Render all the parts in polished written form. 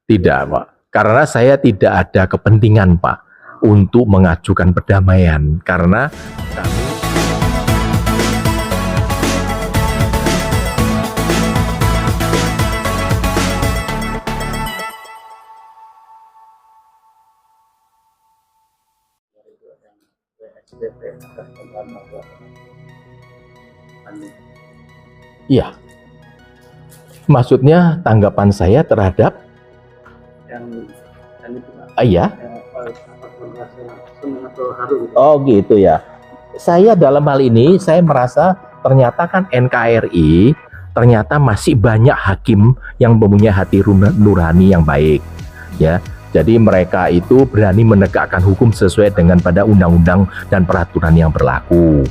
Tidak, Pak. Karena saya tidak ada kepentingan, Pak, untuk mengajukan perdamaian. Karena kami iya. Maksudnya tanggapan saya terhadap iya. Oh gitu ya. Saya dalam hal ini saya merasa ternyata kan NKRI ternyata masih banyak hakim yang mempunyai hati nurani yang baik ya. Jadi mereka itu berani menegakkan hukum sesuai dengan pada undang-undang dan peraturan yang berlaku.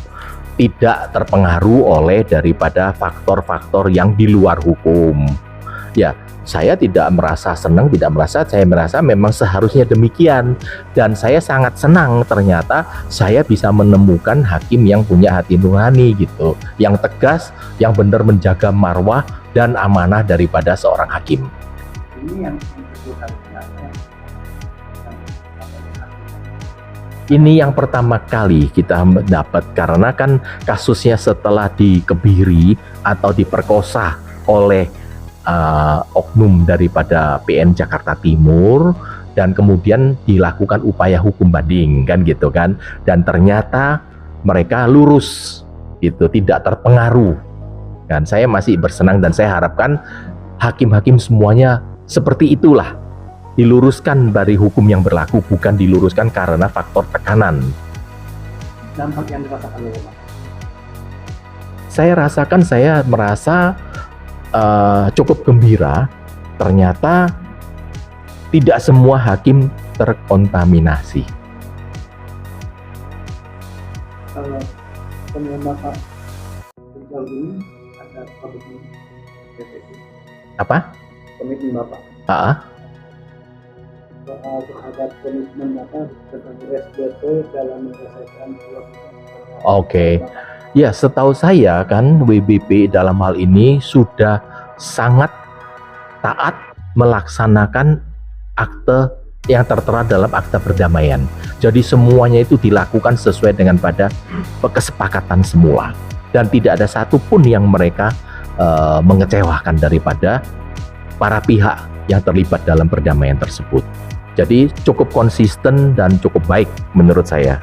Tidak terpengaruh oleh daripada faktor-faktor yang di luar hukum. Ya, saya tidak merasa senang, saya merasa memang seharusnya demikian. Dan saya sangat senang ternyata saya bisa menemukan hakim yang punya hati nurani gitu, yang tegas, yang benar menjaga marwah dan amanah daripada seorang hakim. Ini yang pertama kali kita dapat, karena kan kasusnya setelah dikebiri atau diperkosa oleh oknum daripada PN Jakarta Timur, dan kemudian dilakukan upaya hukum banding kan gitu kan, dan ternyata mereka lurus itu, tidak terpengaruh kan. Saya masih bersenang dan saya harapkan hakim-hakim semuanya seperti itulah, diluruskan dari hukum yang berlaku, bukan diluruskan karena faktor tekanan. Dampak yang dirasakan oleh Pak? Saya merasa cukup gembira. Ternyata tidak semua hakim terkontaminasi. Kalau temuan Bapak sejauh ini ada komitmen PPI? Apa? Komitmen Bapak? Terhadap komitmen Bapak tentang SBT dalam menyelesaikan Oke. Ya, setahu saya kan WBP dalam hal ini sudah sangat taat melaksanakan akte yang tertera dalam akta perdamaian. Jadi semuanya itu dilakukan sesuai dengan pada kesepakatan semula, dan tidak ada satupun yang mereka mengecewakan daripada para pihak yang terlibat dalam perdamaian tersebut. Jadi cukup konsisten dan cukup baik menurut saya.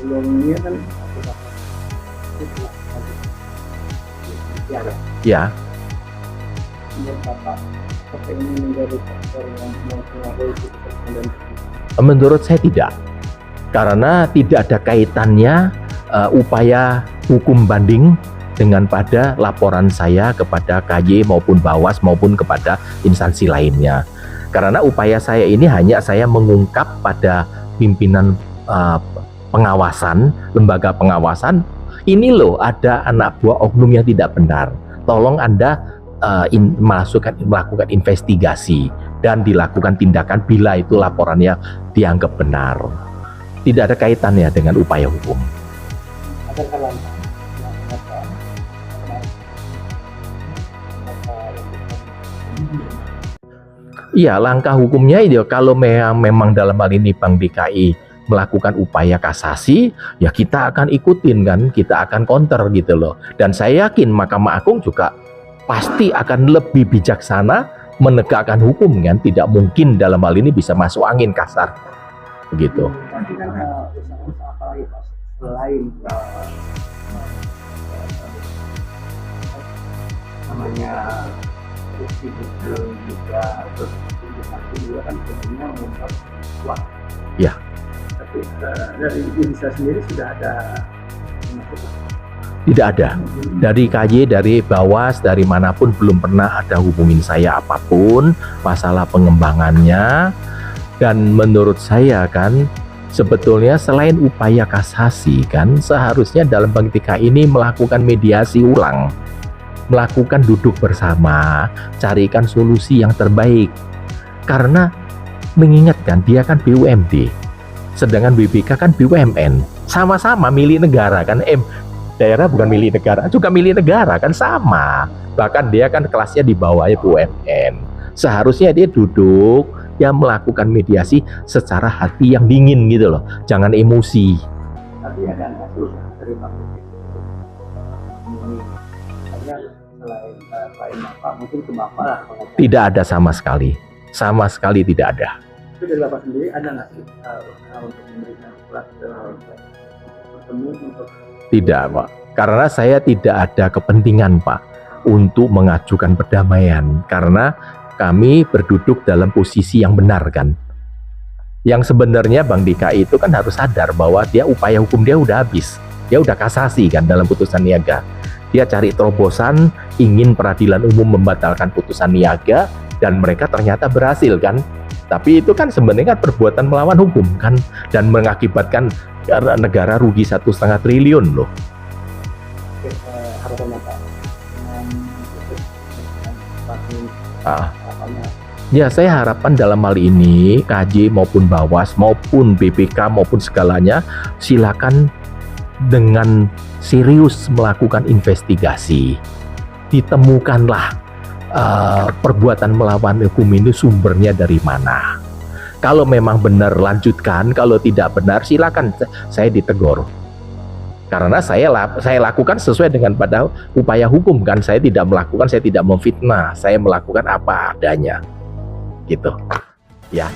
Sebelumnya kan Ya. Menurut Bapak, apa ini menjadi faktor yang mempengaruhi keputusan dan Menurut saya tidak, karena tidak ada kaitannya upaya hukum banding dengan pada laporan saya kepada KY maupun Bawas maupun kepada instansi lainnya. Karena upaya saya ini hanya saya mengungkap pada pimpinan pengawasan, lembaga pengawasan, ini loh ada anak buah oknum yang tidak benar. Tolong Anda melakukan investigasi dan dilakukan tindakan bila itu laporannya dianggap benar. Tidak ada kaitannya dengan upaya hukum. Iya, langkah hukumnya itu kalau memang dalam hal ini Bank DKI melakukan upaya kasasi, ya kita akan ikutin kan, kita akan counter gitu loh. Dan saya yakin Mahkamah Agung juga pasti akan lebih bijaksana menegakkan hukum kan, tidak mungkin dalam hal ini bisa masuk angin kasar begitu. Pasti kan usaha apa lagi Pak selain namanya bukti juga, terus juga kan tentunya mengungkap kuat. Ya. Tapi dari Indonesia sendiri sudah ada Tidak ada. Dari KY, dari Bawas, dari manapun belum pernah ada hubungin saya apapun masalah pengembangannya. Dan menurut saya kan sebetulnya selain upaya kasasi kan seharusnya dalam Bank DKI ini melakukan mediasi ulang, melakukan duduk bersama, carikan solusi yang terbaik. Karena mengingatkan dia kan BUMD, sedangkan BBK kan BUMN, sama-sama milik negara kan. Daerah bukan milik negara, juga milik negara kan, sama. Bahkan dia kan kelasnya di bawahnya BUMN. Seharusnya dia duduk, ya melakukan mediasi secara hati yang dingin gitu loh, jangan emosi. Tapi ada nggak sih dari Pak ini? Hanya selain Bapak, mungkin ke Bapak lah. Tidak ada sama sekali tidak ada. Itu dari Bapak sendiri ada nggak sih untuk memberikan surat bertemu untuk? Tidak, Pak. Karena saya tidak ada kepentingan, Pak, untuk mengajukan perdamaian. Karena kami berduduk dalam posisi yang benar kan. Yang sebenarnya Bang DKI itu kan harus sadar bahwa dia upaya hukum dia udah habis. Dia udah kasasi kan dalam putusan niaga. Dia cari terobosan, ingin peradilan umum membatalkan putusan niaga, dan mereka ternyata berhasil kan. Tapi itu kan sebenarnya kan perbuatan melawan hukum kan, dan mengakibatkan negara rugi 1,5 triliun loh. Oke, harapannya Pak Ah. Ya, saya harapkan dalam hal ini KJ maupun Bawas maupun BPK maupun segalanya silakan dengan serius melakukan investigasi. Ditemukanlah perbuatan melawan hukum ini sumbernya dari mana. Kalau memang benar lanjutkan, kalau tidak benar silakan saya ditegur. Karena saya lakukan sesuai dengan pada upaya hukum kan, saya tidak melakukan, saya tidak memfitnah, saya melakukan apa adanya, gitu, ya.